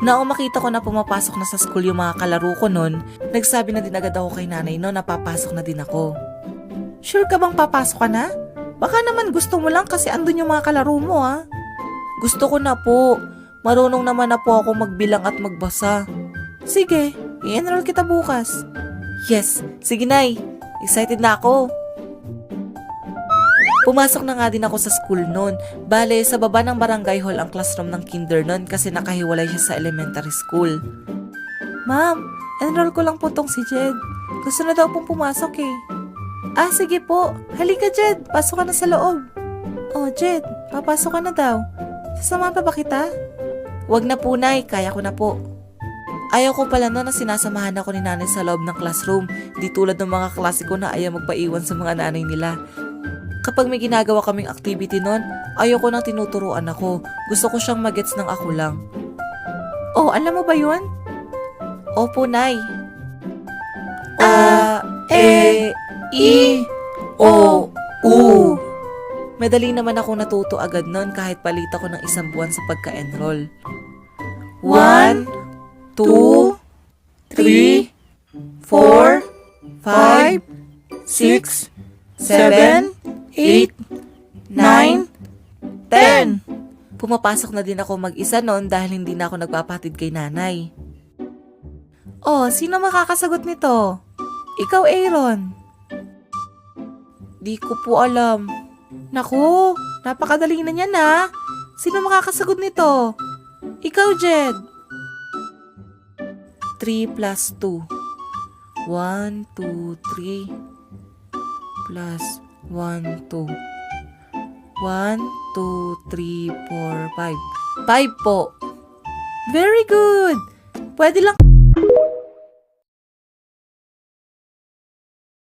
Nang makita ko na pumapasok na sa school yung mga kalaro ko nun, nagsabi na din agad ako kay nanay no na papasok na din ako. Sure ka bang papasok ka na? Baka naman gusto mo lang kasi andun yung mga kalaro mo ha. Gusto ko na po. Marunong naman na po ako magbilang at magbasa. Sige, i-enroll kita bukas. Yes, sige nay. Excited na ako. Pumasok na nga din ako sa school noon. Bale, sa baba ng barangay hall ang classroom ng kinder noon kasi nakahiwalay siya sa elementary school. Ma'am, enroll ko lang po tong si Jed. Gusto na daw pong pumasok eh. Ah, sige po. Halika Jed, pasok ka na sa loob. Oh Jed, papasok ka na daw. Sasama pa ba kita? Wag na po nay, kaya ko na po. Ayaw ko pala noon na sinasamahan ako ni nanay sa loob ng classroom. Di tulad ng mga klase ko na ayaw magpaiwan sa mga nanay nila. Kapag may ginagawa kaming activity nun, ayoko nang tinuturuan ako. Gusto ko siyang magets ng ako lang. Oh, alam mo ba yun? Opo, Nay. U. Madali naman ako natuto agad nun kahit palita ko ng isang buwan sa pagka-enroll. 1, 2, 3, 4, 5, 6, 7, 8, 9, 10. Pumapasok na din ako mag-isa noon dahil hindi na ako nagpapatid kay nanay. Oh, sino makakasagot nito? Ikaw, Aaron. Di ko po alam. Naku, napakadali na niyan ha. Sino makakasagot nito? Ikaw, Jed. 3 plus 2. 1, 2, 3 plus 1, 2. 1, 2, 3, 4, 5. 5 po. Very good. Pwede lang